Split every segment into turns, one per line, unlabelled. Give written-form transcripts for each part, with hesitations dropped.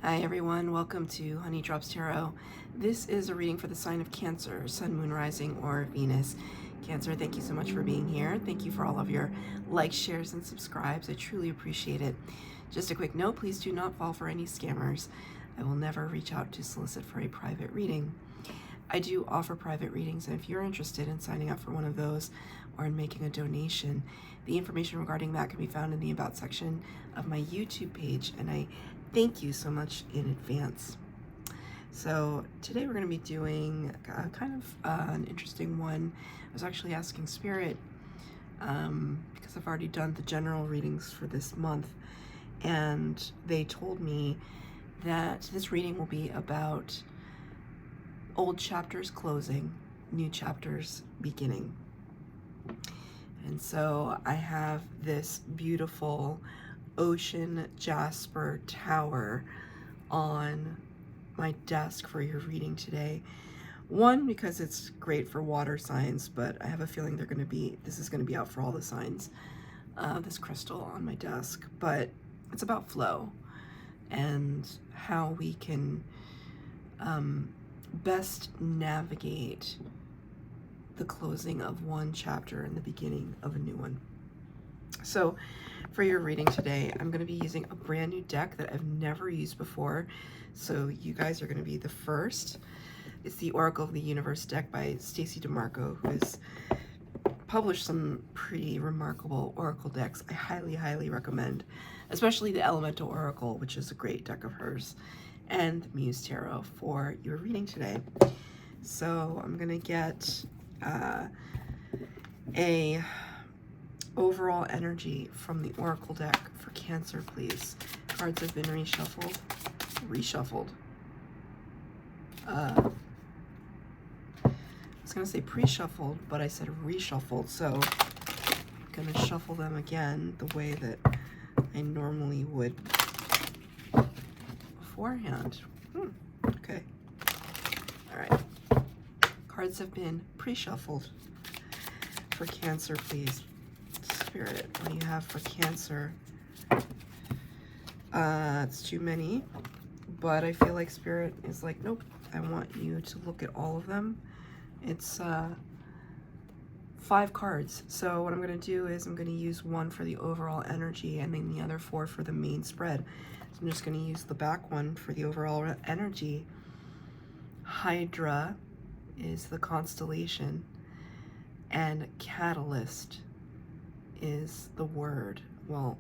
Hi everyone, welcome to Honey Drops Tarot. This is a reading for the sign of Cancer, Sun, Moon, Rising, or Venus. Cancer, thank you so much for being here. Thank you for all of your likes, shares, and subscribes. I truly appreciate it. Just a quick note, please do not fall for any scammers. I will never reach out to solicit for a private reading. I do offer private readings, and if you're interested in signing up for one of those or in making a donation, the information regarding that can be found in the About section of my YouTube page, and I thank you so much in advance. So today we're going to be doing an interesting one. I was actually asking Spirit, because I've already done the general readings for this month, and they told me that this reading will be about old chapters closing, new chapters beginning. And so I have this beautiful ocean jasper tower on my desk for your reading today. One, because it's great for water signs, but I have a feeling this is going to be out for all the signs, this crystal on my desk. But it's about flow and how we can best navigate the closing of one chapter and the beginning of a new one. So for your reading today, I'm going to be using a brand new deck that I've never used before, so you guys are going to be the first. It's the Oracle of the Universe deck by Stacey DeMarco, who has published some pretty remarkable oracle decks. I highly recommend, especially the Elemental Oracle, which is a great deck of hers, and the Muse Tarot for your reading today. So I'm going to get a overall energy from the Oracle deck for Cancer, please. Cards have been reshuffled. I was going to say pre-shuffled, but I said reshuffled, so I'm going to shuffle them again the way that I normally would beforehand. Okay. All right. Cards have been pre-shuffled for Cancer, please. Spirit, what do you have for Cancer? It's too many, but I feel like Spirit is like, nope, I want you to look at all of them. It's 5 cards. So what I'm going to do is I'm going to use one for the overall energy and then the other 4 for the main spread. So I'm just going to use the back one for the overall energy. Hydra is the constellation, and catalyst is the word. Well,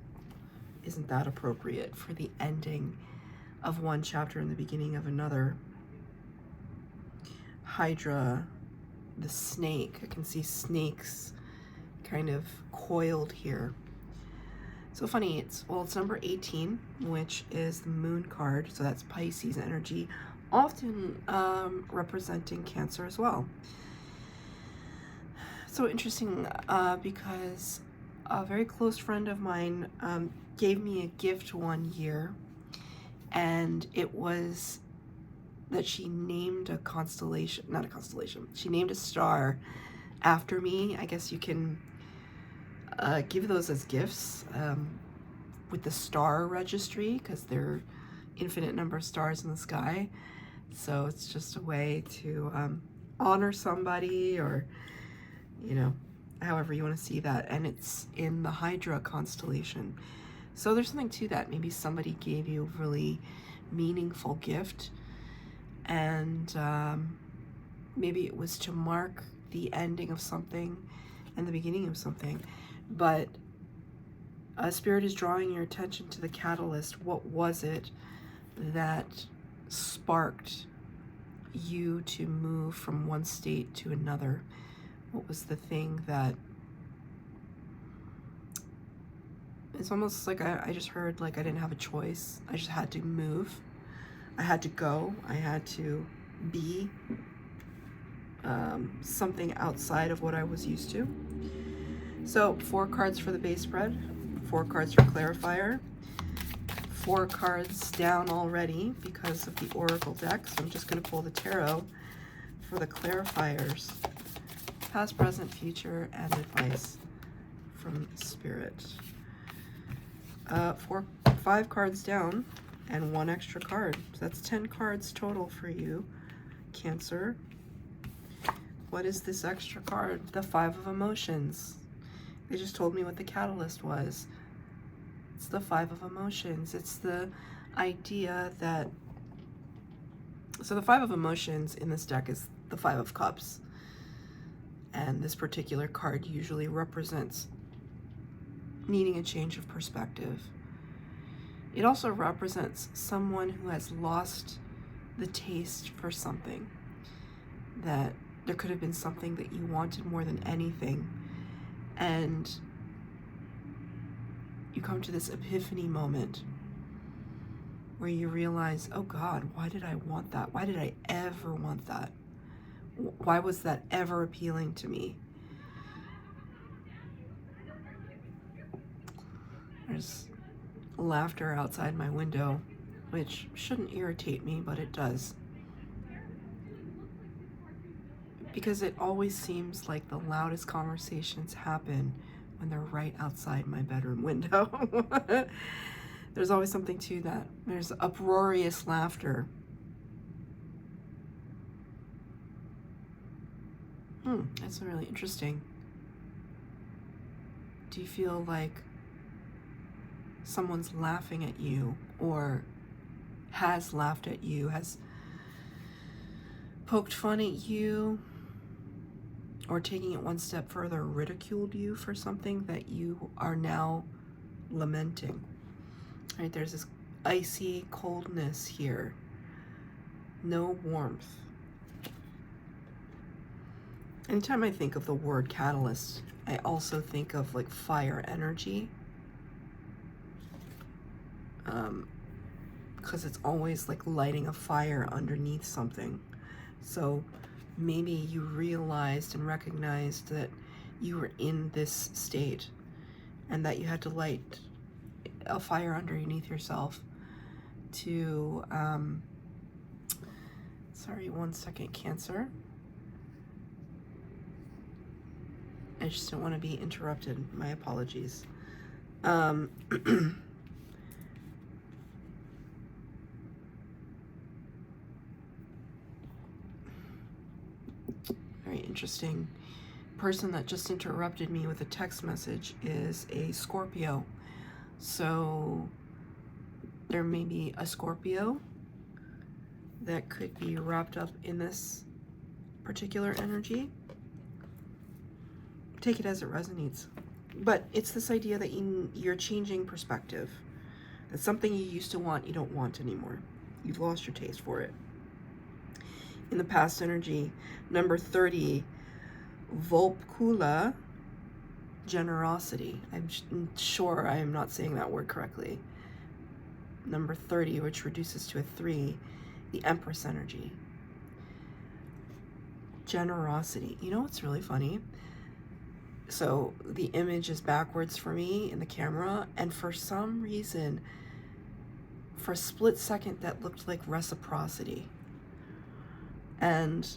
isn't that appropriate for the ending of one chapter and the beginning of another? Hydra, the snake. I can see snakes kind of coiled here. So funny, it's number 18, which is the moon card, so that's Pisces energy, often representing Cancer as well. So interesting, because a very close friend of mine gave me a gift one year, and it was that she named a constellation, not a constellation, she named a star after me. I guess you can give those as gifts with the star registry, because there are infinite number of stars in the sky. So it's just a way to honor somebody, or, you know, however you want to see that. And it's in the Hydra constellation. So there's something to that. Maybe somebody gave you a really meaningful gift, and maybe it was to mark the ending of something and the beginning of something. But Spirit is drawing your attention to the catalyst. What was it that sparked you to move from one state to another? What was the thing that, it's almost like I just heard like I didn't have a choice. I just had to move. I had to go. I had to be something outside of what I was used to. So 4 cards for the base spread, 4 cards for clarifier, 4 cards down already because of the Oracle deck. So I'm just going to pull the tarot for the clarifiers. Past, present, future, and advice from Spirit. 5 cards down. and 1 extra card. So that's 10 cards total for you, Cancer. What is this extra card? The 5 of Emotions. They just told me what the catalyst was. It's the 5 of Emotions. It's the idea that, so the 5 of Emotions in this deck is the 5 of Cups. And this particular card usually represents needing a change of perspective. It also represents someone who has lost the taste for something. That there could have been something that you wanted more than anything. And you come to this epiphany moment where you realize, oh God, why did I want that? Why did I ever want that? Why was that ever appealing to me? There's laughter outside my window, which shouldn't irritate me, but it does. Because it always seems like the loudest conversations happen when they're right outside my bedroom window. There's always something to that. There's uproarious laughter. That's really interesting. Do you feel like someone's laughing at you, or has laughed at you, has poked fun at you, or taking it one step further, ridiculed you for something that you are now lamenting? Right, there's this icy coldness here. No warmth. Anytime I think of the word catalyst, I also think of like fire energy. Because it's always like lighting a fire underneath something. So maybe you realized and recognized that you were in this state and that you had to light a fire underneath yourself to, sorry, 1 second, Cancer. I just don't want to be interrupted. My apologies. Very interesting. Person that just interrupted me with a text message is a Scorpio. So there may be a Scorpio that could be wrapped up in this particular energy. Take it as it resonates. But it's this idea that you're changing perspective. That something you used to want, you don't want anymore. You've lost your taste for it. In the past energy, number 30, Volpkula, generosity. I'm sure I am not saying that word correctly. Number 30, which reduces to a 3, the Empress energy. Generosity. You know what's really funny? So the image is backwards for me in the camera, and for some reason, for a split second, that looked like reciprocity. And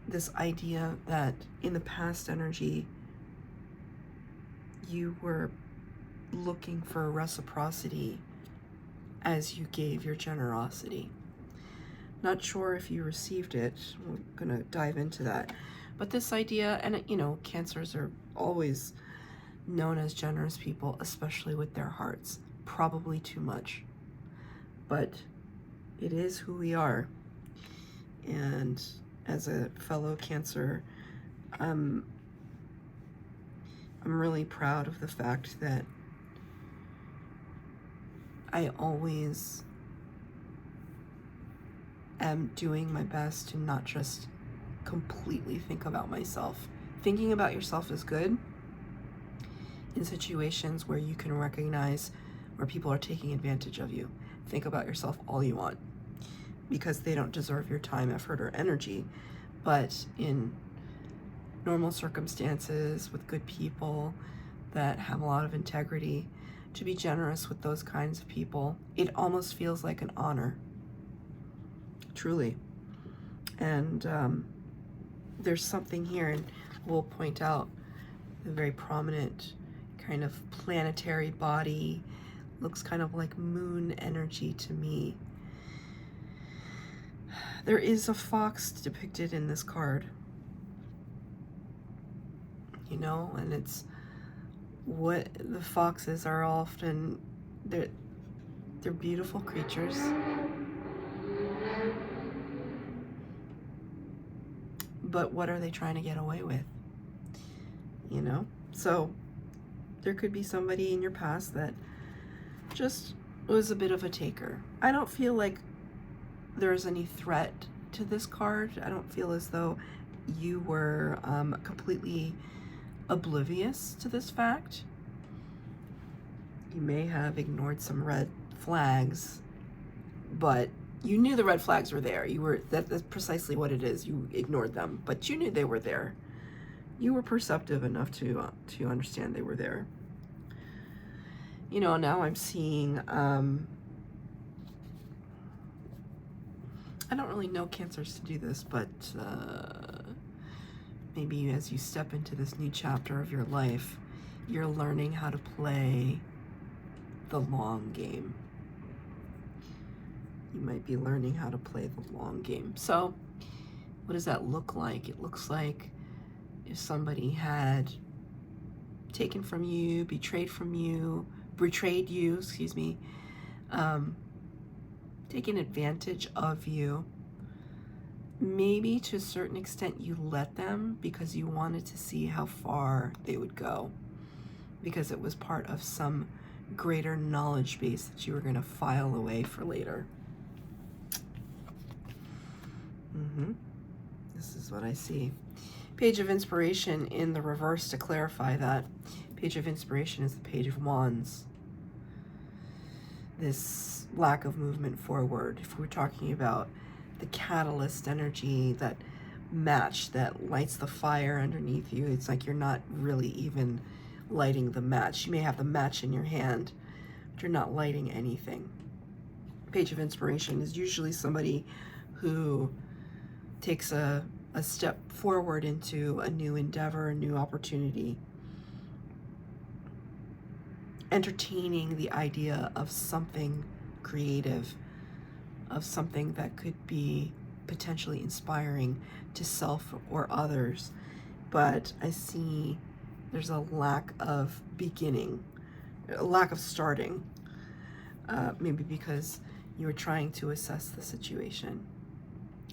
this idea that in the past energy, you were looking for reciprocity as you gave your generosity. Not sure if you received it. We're gonna dive into that. But this idea, and you know, Cancers are always known as generous people, especially with their hearts. Probably too much. But it is who we are. And as a fellow Cancer, I'm really proud of the fact that I always am doing my best to not just completely think about myself. Thinking about yourself is good in situations where you can recognize where people are taking advantage of you. Think about yourself all you want, because they don't deserve your time, effort, or energy. But in normal circumstances with good people that have a lot of integrity, to be generous with those kinds of people, it almost feels like an honor. Truly. And there's something here, and we'll point out the very prominent kind of planetary body looks kind of like moon energy to me. There is a fox depicted in this card, you know, and it's what the foxes are often, they're beautiful creatures. But what are they trying to get away with? You know? So there could be somebody in your past that just was a bit of a taker. I don't feel like there's any threat to this card. I don't feel as though you were completely oblivious to this fact. You may have ignored some red flags, but you knew the red flags were there. That's precisely what it is. You ignored them, but you knew they were there. You were perceptive enough to understand they were there. You know, now I'm seeing, I don't really know Cancers to do this, but maybe as you step into this new chapter of your life, you're learning how to play the long game. You might be learning how to play the long game. So what does that look like? It looks like if somebody had taken from you, betrayed you, excuse me, taken advantage of you. Maybe to a certain extent you let them because you wanted to see how far they would go, because it was part of some greater knowledge base that you were going to file away for later. This is what I see. Page of Inspiration in the reverse to clarify that. Page of Inspiration is the Page of Wands. This lack of movement forward. If we're talking about the catalyst energy, that match that lights the fire underneath you, it's like you're not really even lighting the match. You may have the match in your hand, but you're not lighting anything. Page of Inspiration is usually somebody who takes a step forward into a new endeavor, a new opportunity, entertaining the idea of something creative, of something that could be potentially inspiring to self or others. But I see there's a lack of beginning, a lack of starting, maybe because you were trying to assess the situation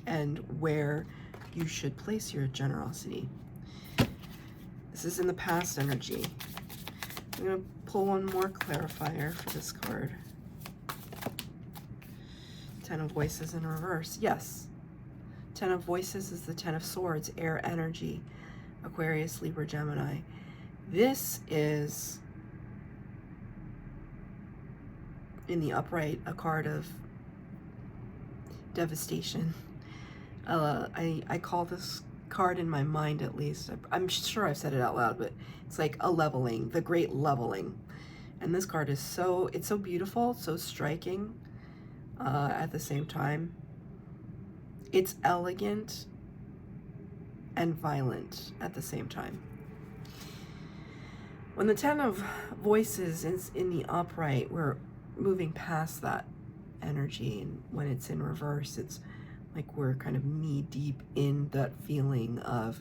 and where you should place your generosity. This is in the past energy. I'm going to pull one more clarifier for this card. Ten of Voices in reverse. Yes. Ten of Voices is the Ten of Swords, air energy, Aquarius, Libra, Gemini. This is, in the upright, a card of devastation. I call this card in my mind, at least, I'm sure I've said it out loud, but it's like a leveling, the great leveling. And this card is it's so beautiful, so striking at the same time. It's elegant and violent at the same time. When the Ten of Voices is in the upright, we're moving past that energy, and when it's in reverse, it's like we're kind of knee deep in that feeling of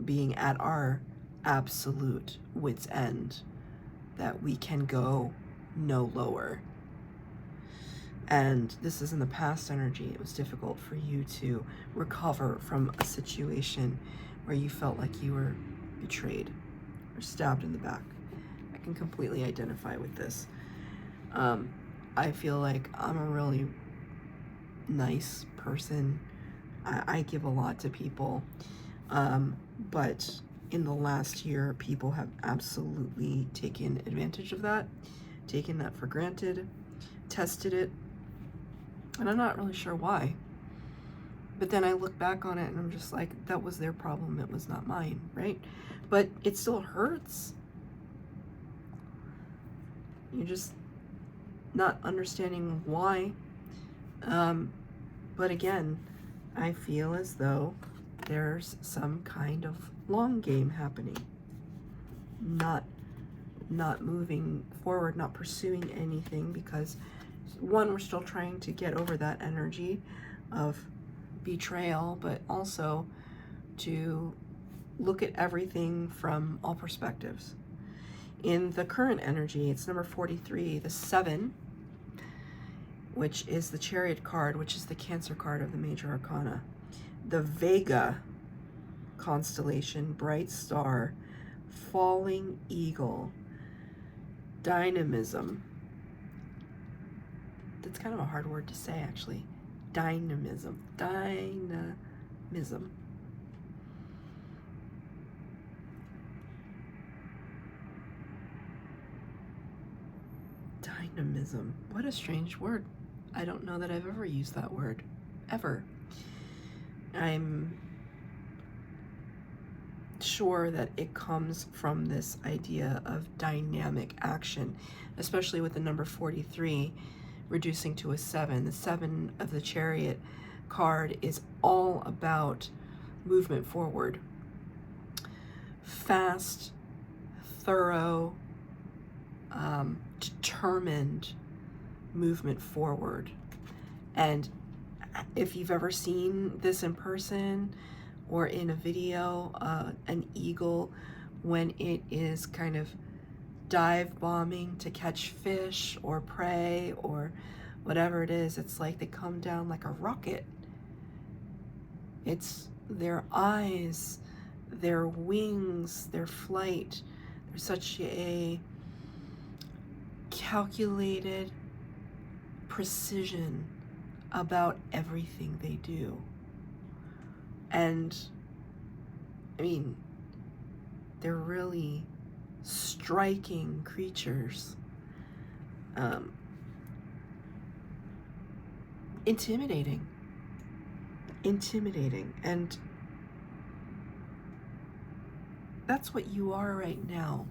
being at our absolute wit's end, that we can go no lower. And this is in the past energy. It was difficult for you to recover from a situation where you felt like you were betrayed or stabbed in the back. I can completely identify with this. I feel like I'm a really nice person. I give a lot to people. But in the last year, people have absolutely taken advantage of that, taken that for granted, tested it, and I'm not really sure why. But then I look back on it and I'm just like, that was their problem, it was not mine, right? But it still hurts. You're just not understanding why. But again, I feel as though there's some kind of long game happening. Not not moving forward, not pursuing anything, because one, we're still trying to get over that energy of betrayal, but also to look at everything from all perspectives. In the current energy, it's number 43, the 7, which is the Chariot card, which is the Cancer card of the Major Arcana. The Vega constellation, bright star, falling eagle, dynamism. That's kind of a hard word to say, actually. Dynamism. Dynamism. Dynamism. What a strange word. I don't know that I've ever used that word. Ever. I'm sure that it comes from this idea of dynamic action, especially with the number 43 reducing to a 7. The 7 of the Chariot card is all about movement forward. Fast, thorough, determined movement forward. And if you've ever seen this in person or in a video, an eagle, when it is kind of dive bombing to catch fish or prey or whatever it is, it's like they come down like a rocket. It's their eyes, their wings, their flight. There's such a calculated precision about everything they do. And I mean, they're really striking creatures. Intimidating. And that's what you are right now,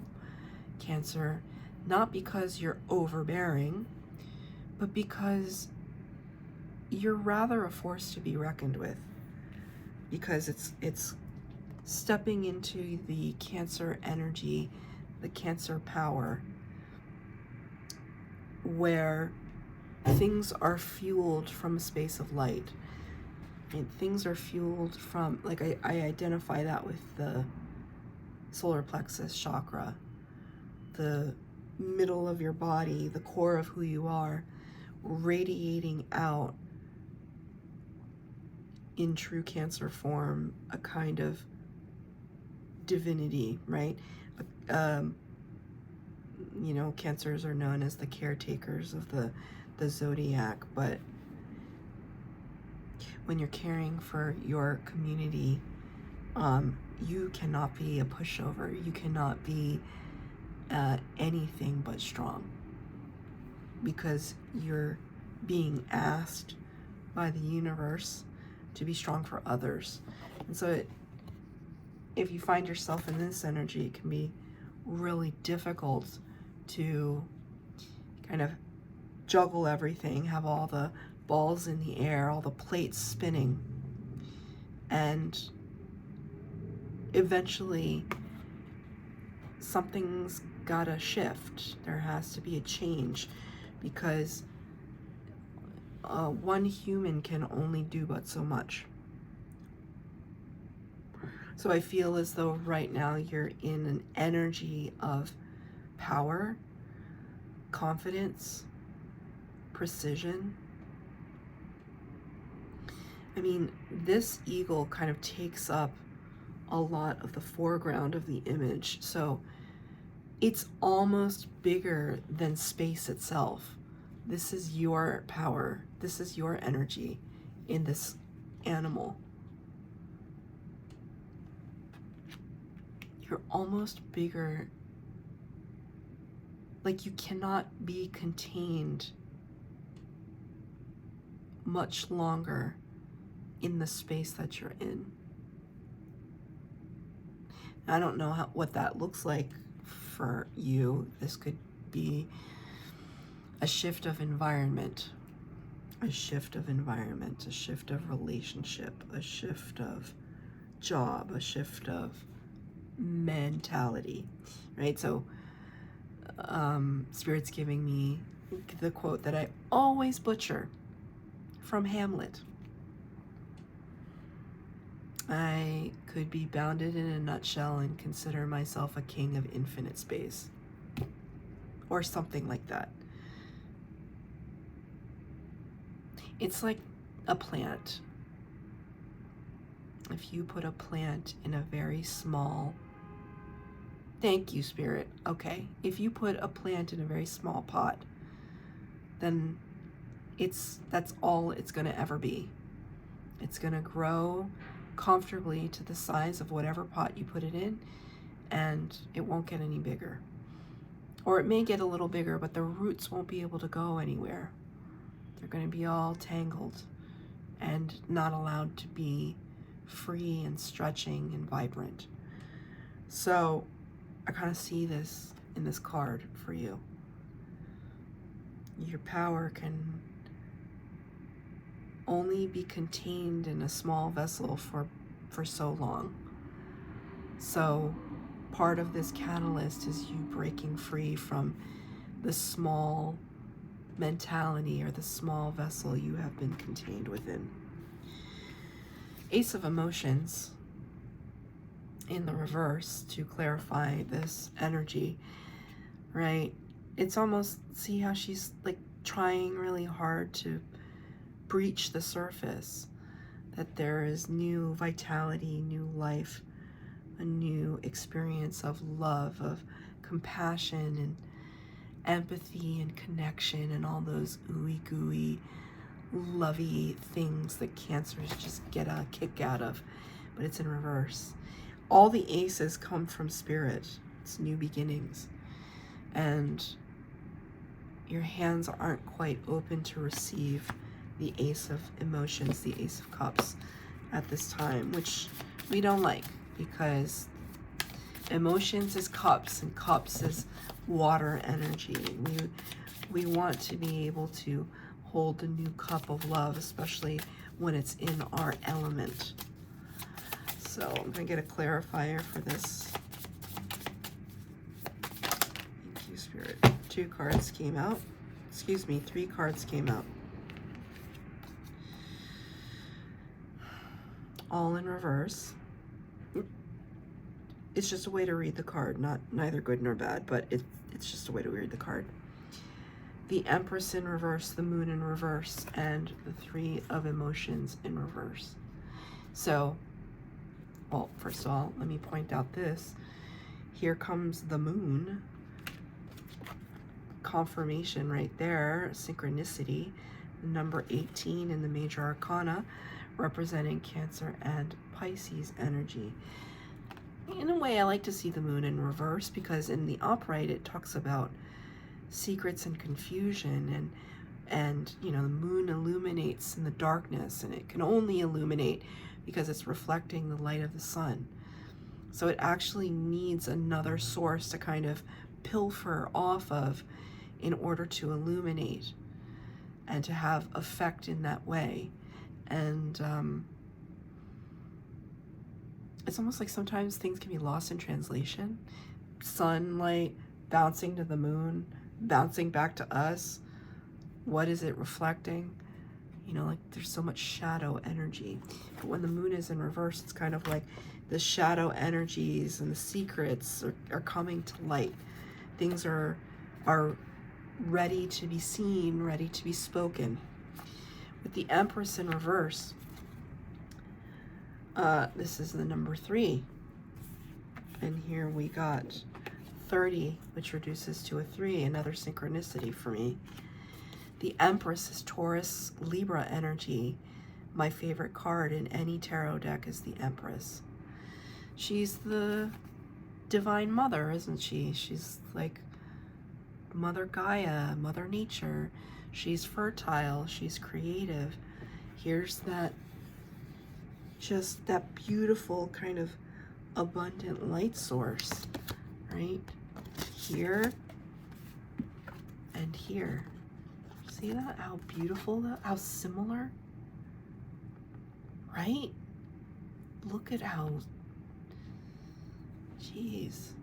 Cancer. Not because you're overbearing, but because you're rather a force to be reckoned with. Because it's stepping into the Cancer energy, the Cancer power, where things are fueled from a space of light. And things are fueled from, like I identify that with the solar plexus chakra, the middle of your body, the core of who you are, radiating out in true Cancer form, a kind of divinity, right? You know, Cancers are known as the caretakers of the zodiac, but when you're caring for your community, you cannot be a pushover. You cannot be anything but strong, because you're being asked by the universe to be strong for others. And so if you find yourself in this energy, it can be really difficult to kind of juggle everything, have all the balls in the air, all the plates spinning, and eventually something's gotta shift. There has to be a change, because one human can only do but so much. So I feel as though right now you're in an energy of power, confidence, precision. I mean, this eagle kind of takes up a lot of the foreground of the image. So it's almost bigger than space itself. This is your power. This is your energy in this animal. You're almost bigger. Like, you cannot be contained much longer in the space that you're in. I don't know what that looks like for you. This could be a shift of environment, a shift of relationship, a shift of job, a shift of mentality, right? So Spirit's giving me the quote that I always butcher from Hamlet. I could be bounded in a nutshell and consider myself a king of infinite space. Or something like that. It's like a plant. If you put a plant in a very small, thank you, Spirit. Okay, if you put a plant in a very small pot, then that's all it's going to ever be. It's going to grow comfortably to the size of whatever pot you put it in, and it won't get any bigger. Or it may get a little bigger, but the roots won't be able to go anywhere. They're going to be all tangled and not allowed to be free and stretching and vibrant. So I kind of see this in this card for you. Your power can only be contained in a small vessel for so long. So part of this catalyst is you breaking free from the small mentality or the small vessel you have been contained within. Ace of Emotions in the reverse, to clarify this energy, right? It's almost, see how she's like trying really hard to breach the surface, that there is new vitality, new life, a new experience of love, of compassion and empathy and connection and all those ooey gooey lovey things that Cancers just get a kick out of, but it's in reverse. All the aces come from Spirit. It's new beginnings, and your hands aren't quite open to receive the Ace of Emotions, the Ace of Cups at this time, which we don't like, because emotions is cups and cups is water energy. We want to be able to hold a new cup of love, especially when it's in our element. So I'm going to get a clarifier for this. Thank you, Spirit. 2 cards came out. Excuse me, 3 cards came out. All in reverse. It's just a way to read the card, neither good nor bad, but it's just a way to read the card. The Empress in reverse, the Moon in reverse, and the 3 of Emotions in reverse. So, well, first of all, let me point out this. Here comes the Moon. Confirmation right there, synchronicity. Number 18 in the Major Arcana, representing Cancer and Pisces energy. In a way, I like to see the Moon in reverse, because in the upright it talks about secrets and confusion, and you know, the Moon illuminates in the darkness, and it can only illuminate because it's reflecting the light of the sun. So it actually needs another source to kind of pilfer off of in order to illuminate and to have effect in that way. And it's almost like sometimes things can be lost in translation. Sunlight bouncing to the moon, bouncing back to us. What is it reflecting? You know, like there's so much shadow energy. But when the moon is in reverse, it's kind of like the shadow energies and the secrets are coming to light. Things are ready to be seen, ready to be spoken. With the Empress in reverse, this is the number 3. And here we got 30, which reduces to a 3, another synchronicity for me. The Empress is Taurus Libra energy. My favorite card in any tarot deck is the Empress. She's the divine mother, isn't she? She's like Mother Gaia, Mother Nature. She's fertile, she's creative. Here's that, just that beautiful kind of abundant light source, right? Here and here. See that? How beautiful that, how similar, right? Look at how, geez.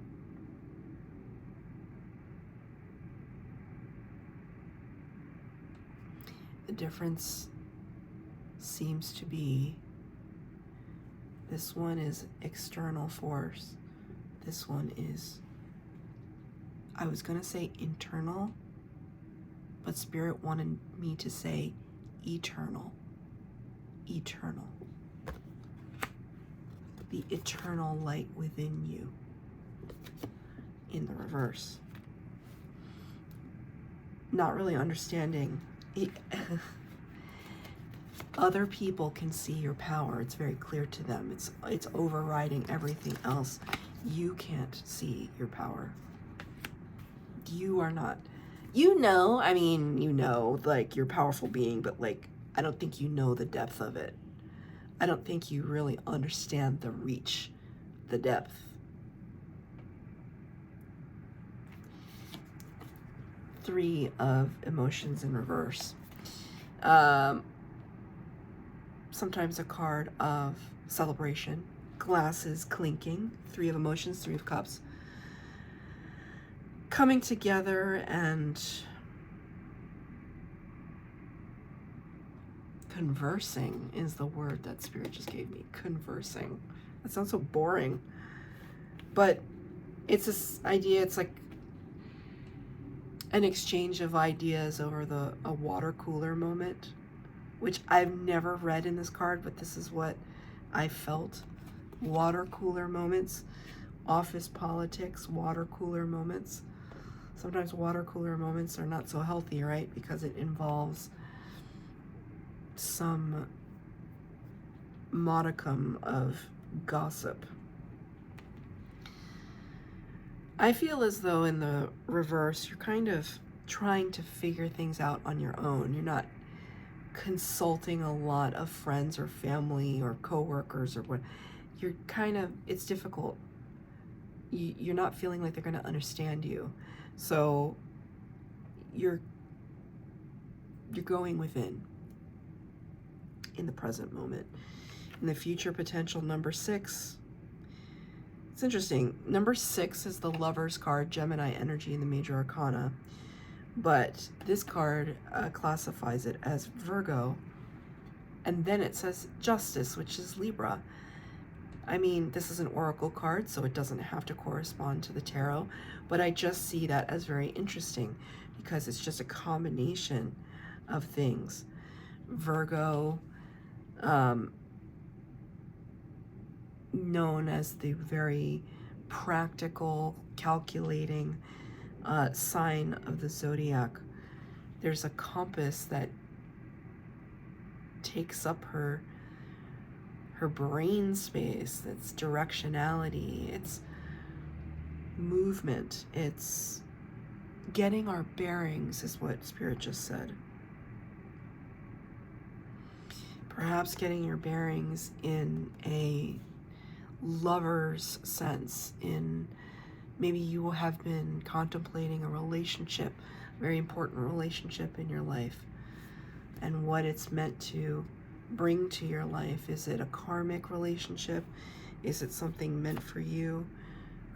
The difference seems to be this one is external force. This one is, I was going to say internal, but Spirit wanted me to say eternal. Eternal. The eternal light within you in the reverse. Not really understanding. Other people can see your power. It's very clear to them. It's overriding everything else. You can't see your power. You are not, I mean, like, you're a powerful being, but like, I don't think you know the depth of it. I don't think you really understand the reach, the depth. Three of emotions in reverse. Sometimes a card of celebration, glasses clinking, three of emotions, three of cups. Coming together and conversing is the word that Spirit just gave me. Conversing. That sounds so boring. But it's this idea, it's like an exchange of ideas over a water cooler moment, which I've never read in this card, but this is what I felt. Water cooler moments, office politics, water cooler moments. Sometimes water cooler moments are not so healthy, right? Because it involves some modicum of gossip. I feel as though in the reverse, you're kind of trying to figure things out on your own. You're not consulting a lot of friends or family or coworkers or what. You're kind of, it's difficult. You're not feeling like they're going to understand you. So you're going within in the present moment. In the future potential, number 6. It's interesting. Number 6 is the Lover's card, Gemini energy in the major arcana. But this card classifies it as Virgo. And then it says Justice, which is Libra. I mean, this is an oracle card, so it doesn't have to correspond to the tarot. But I just see that as very interesting because it's just a combination of things. Virgo, known as the very practical, calculating sign of the zodiac. There's a compass that takes up her brain space. It's directionality, it's movement, it's getting our bearings, is what Spirit just said. Perhaps getting your bearings in a lover's sense, in maybe you will have been contemplating a relationship, a very important relationship in your life, and what it's meant to bring to your life. Is it a karmic relationship? Is it something meant for you?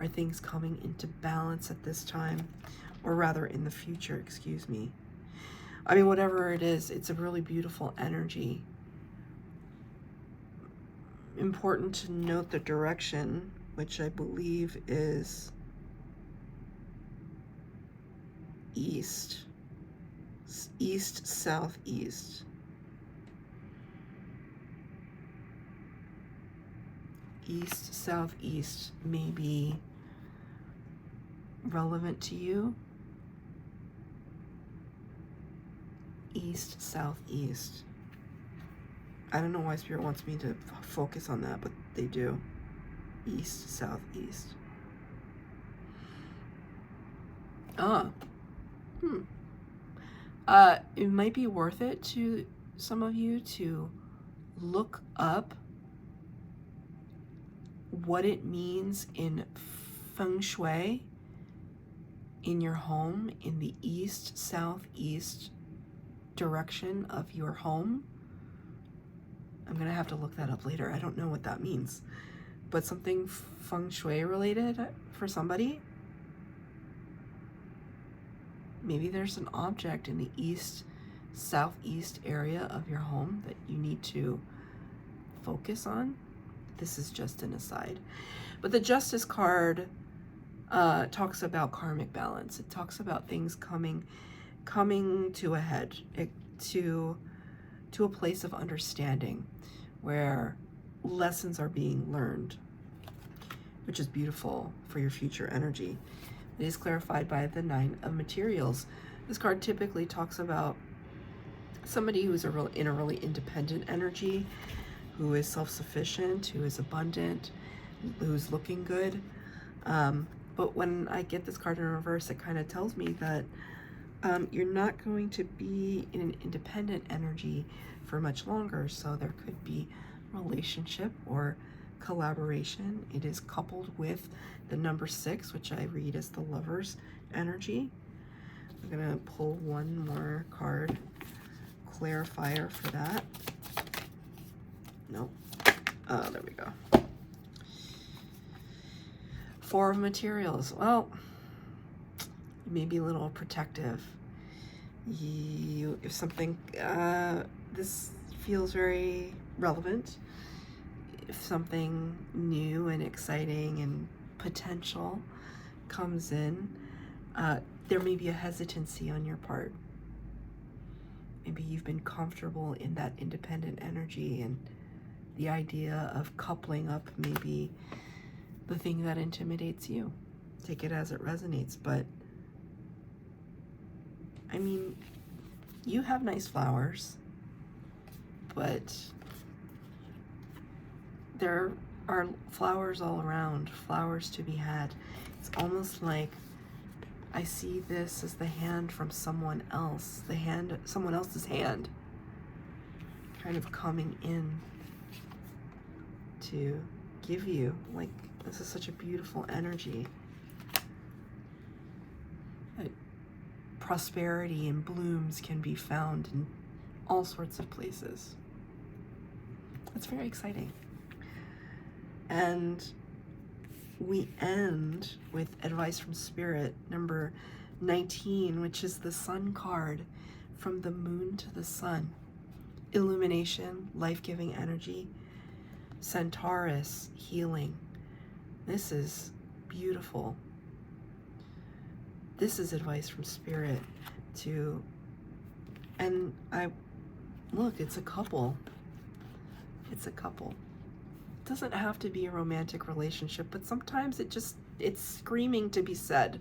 Are things coming into balance at this time? Or rather in the future, excuse me. I mean, whatever it is, it's a really beautiful energy. Important to note the direction, which I believe is east, southeast. East, southeast may be relevant to you. East, southeast. I don't know why Spirit wants me to focus on that, but they do. East, southeast. It might be worth it to some of you to look up what it means in feng shui in your home, in the east, southeast direction of your home. I'm gonna have to look that up later. I don't know what that means, but something feng shui related for somebody. Maybe there's an object in the east, southeast area of your home that you need to focus on. This is just an aside. But the Justice card talks about karmic balance. It talks about things coming to a head, to a place of understanding where lessons are being learned, which is beautiful for your future energy. It is clarified by the Nine of Materials. This card typically talks about somebody who is in a really independent energy, who is self-sufficient, who is abundant, who's looking good. But when I get this card in reverse, it kind of tells me that you're not going to be in an independent energy for much longer. So there could be relationship or collaboration. It is coupled with the number 6, which I read as the Lover's energy. I'm going to pull one more card, clarifier for that. Nope. There we go. 4 of Materials. Well, you may be a little protective. If something, this feels very relevant. If something new and exciting and potential comes in, there may be a hesitancy on your part. Maybe you've been comfortable in that independent energy, and the idea of coupling up may be the thing that intimidates you. Take it as it resonates, but I mean, you have nice flowers, but there are flowers all around, flowers to be had. It's almost like I see this as the hand from someone else, someone else's hand, kind of coming in to give you, like, this is such a beautiful energy. Prosperity and blooms can be found in all sorts of places. It's very exciting. And we end with advice from Spirit, number 19, which is the Sun card, from the moon to the sun. Illumination, life-giving energy. Centaurus, healing. This is beautiful. This is advice from Spirit and look, it's a couple. It's a couple. It doesn't have to be a romantic relationship, but sometimes it's screaming to be said.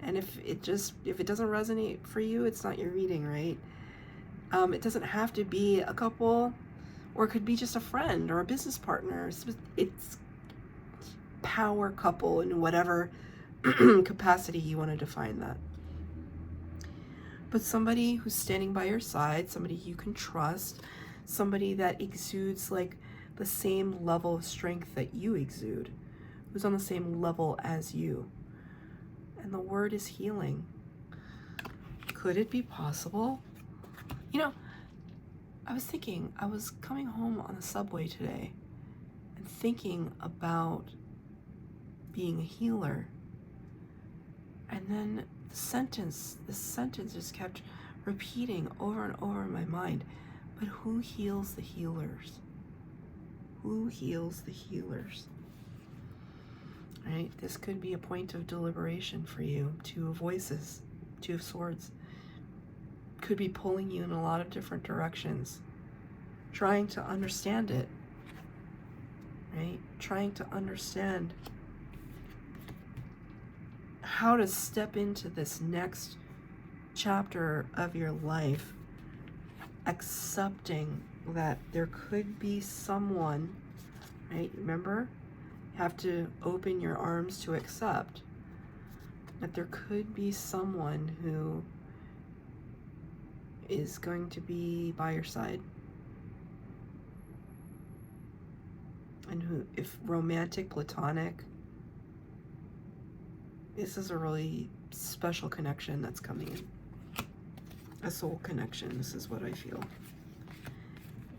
And if it doesn't resonate for you, it's not your reading, right? It doesn't have to be a couple, or it could be just a friend or a business partner. It's power couple in whatever capacity you want to define that. But somebody who's standing by your side, somebody you can trust, somebody that exudes like the same level of strength that you exude, who's on the same level as you. And the word is healing. Could it be possible? You know, I was coming home on the subway today and thinking about being a healer. And then the sentence just kept repeating over and over in my mind. But who heals the healers? Who heals the healers? Right? This could be a point of deliberation for you. 2 of Voices, 2 of Swords. Could be pulling you in a lot of different directions. Trying to understand it. Right? Trying to understand how to step into this next chapter of your life, accepting that there could be someone, right? Remember, you have to open your arms to accept that there could be someone who is going to be by your side. And who, if romantic, platonic, this is a really special connection that's coming in. A soul connection, this is what I feel.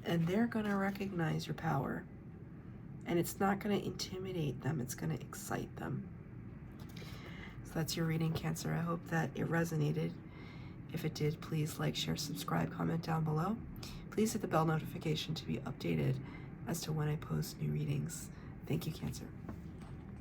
And they're going to recognize your power. And it's not going to intimidate them, it's going to excite them. So that's your reading, Cancer. I hope that it resonated. If it did, please like, share, subscribe, comment down below. Please hit the bell notification to be updated as to when I post new readings. Thank you, Cancer.